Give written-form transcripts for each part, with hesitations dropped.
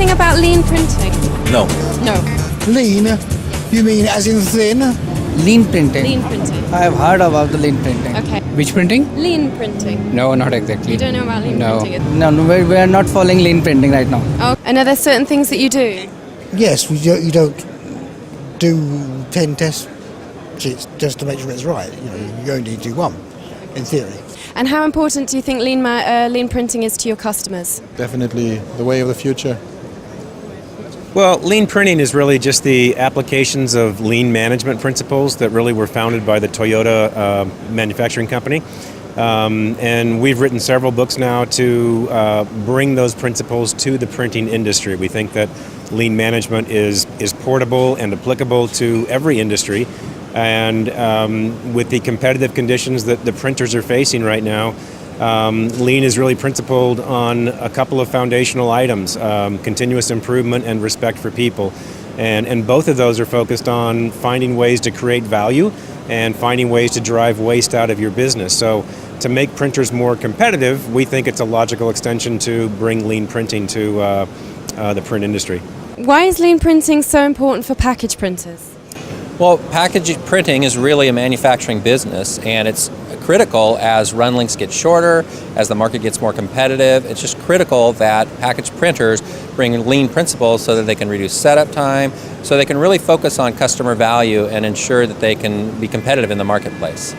anything about lean printing? No. No. Lean? You mean as in thin? Lean printing. Lean printing. I have heard about the lean printing. Okay. Which printing? Lean printing. No, not exactly. You don't know about lean No. printing? No, we are not following lean printing right now. Oh, and are there certain things that you do? Yes, you don't do 10 test sheets just to make sure it's right. You only do one, in theory. And how important do you think lean printing is to your customers? Definitely the way of the future. Well, lean printing is really just the applications of lean management principles that really were founded by the Toyota manufacturing company. And we've written several books now to bring those principles to the printing industry. We think that lean management is portable and applicable to every industry. And with the competitive conditions that the printers are facing right now, lean is really principled on a couple of foundational items, continuous improvement and respect for people. And both of those are focused on finding ways to create value and finding ways to drive waste out of your business. So to make printers more competitive, we think it's a logical extension to bring lean printing to the print industry. Why is lean printing so important for package printers? Well, package printing is really a manufacturing business, and it's critical as run lengths get shorter, as the market gets more competitive. It's just critical that package printers bring lean principles so that they can reduce setup time, so they can really focus on customer value and ensure that they can be competitive in the marketplace.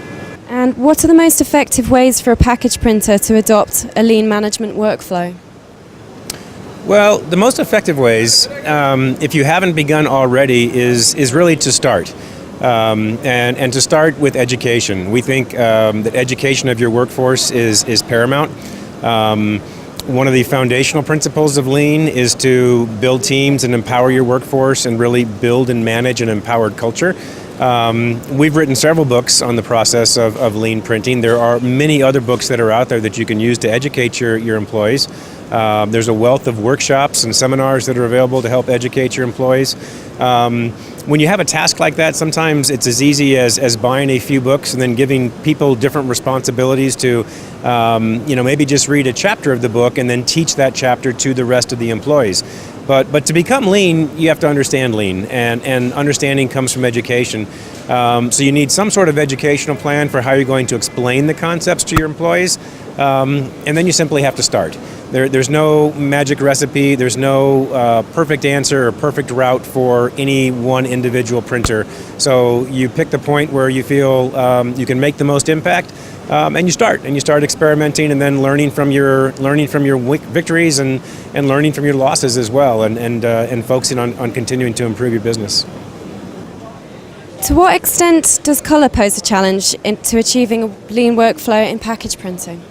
And what are the most effective ways for a package printer to adopt a lean management workflow? Well, the most effective ways, if you haven't begun already, is really to start. And to start with education. We think that education of your workforce is paramount. One of the foundational principles of lean is to build teams and empower your workforce and really build and manage an empowered culture. We've written several books on the process of lean printing. There are many other books that are out there that you can use to educate your employees. There's a wealth of workshops and seminars that are available to help educate your employees. When you have a task like that, sometimes it's as easy as buying a few books and then giving people different responsibilities to, maybe just read a chapter of the book and then teach that chapter to the rest of the employees. But to become lean, you have to understand lean, and understanding comes from education. So you need some sort of educational plan for how you're going to explain the concepts to your employees, and then you simply have to start. There's no magic recipe, there's no perfect answer or perfect route for any one individual printer. So you pick the point where you feel you can make the most impact, and you start experimenting, and then learning from your victories and learning from your losses as well, and focusing on continuing to improve your business. To what extent does colour pose a challenge to achieving a lean workflow in package printing?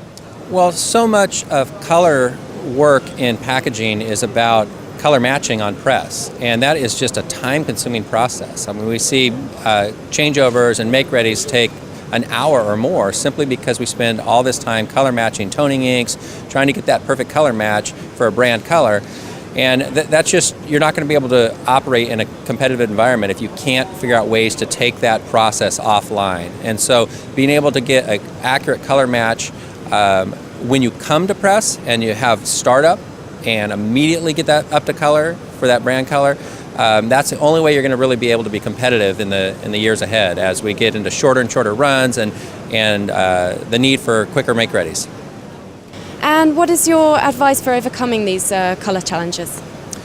Well, so much of color work in packaging is about color matching on press, and that is just a time-consuming process. I mean, we see changeovers and make-readies take an hour or more simply because we spend all this time color matching toning inks, trying to get that perfect color match for a brand color. And that's just, you're not going to be able to operate in a competitive environment if you can't figure out ways to take that process offline. And so being able to get an accurate color match when you come to press and you have startup and immediately get that up to color for that brand color, that's the only way you're going to really be able to be competitive in the years ahead as we get into shorter and shorter runs and the need for quicker make-readies. And what is your advice for overcoming these colour challenges?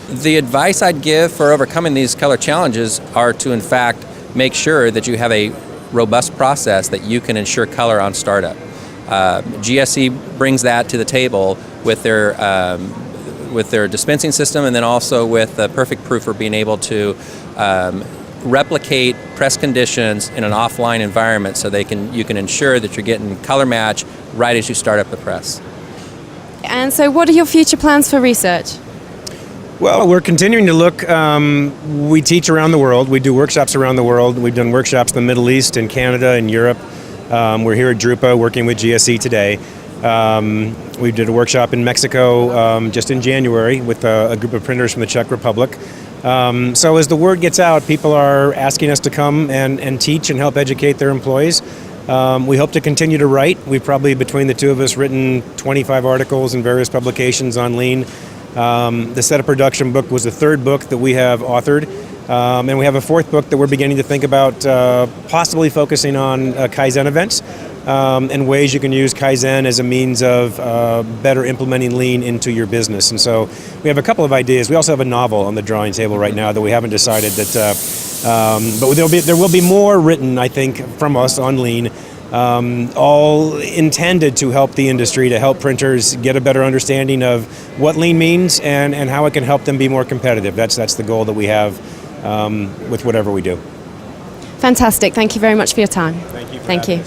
The advice I'd give for overcoming these color challenges are to, in fact, make sure that you have a robust process that you can ensure color on startup. GSE brings that to the table with their dispensing system, and then also with the perfect proof for being able to replicate press conditions in an offline environment so you can ensure that you're getting color match right as you start up the press. And so what are your future plans for research? Well, we're continuing to look. We teach around the world. We do workshops around the world. We've done workshops in the Middle East, in Canada, in Europe. We're here at Drupa working with GSE today. We did a workshop in Mexico just in January with a group of printers from the Czech Republic. So as the word gets out, people are asking us to come and teach and help educate their employees. We hope to continue to write. We've probably, between the two of us, written 25 articles in various publications on lean. The Setup Production book was the third book that we have authored. And we have a fourth book that we're beginning to think about possibly focusing on Kaizen events and ways you can use Kaizen as a means of better implementing lean into your business. And so we have a couple of ideas. We also have a novel on the drawing table right now that we haven't decided that, but there will be more written, I think, from us on lean, all intended to help the industry, to help printers get a better understanding of what lean means and how it can help them be more competitive. That's the goal that we have with whatever we do. Fantastic. Thank you very much for your time. Thank you. Thank you.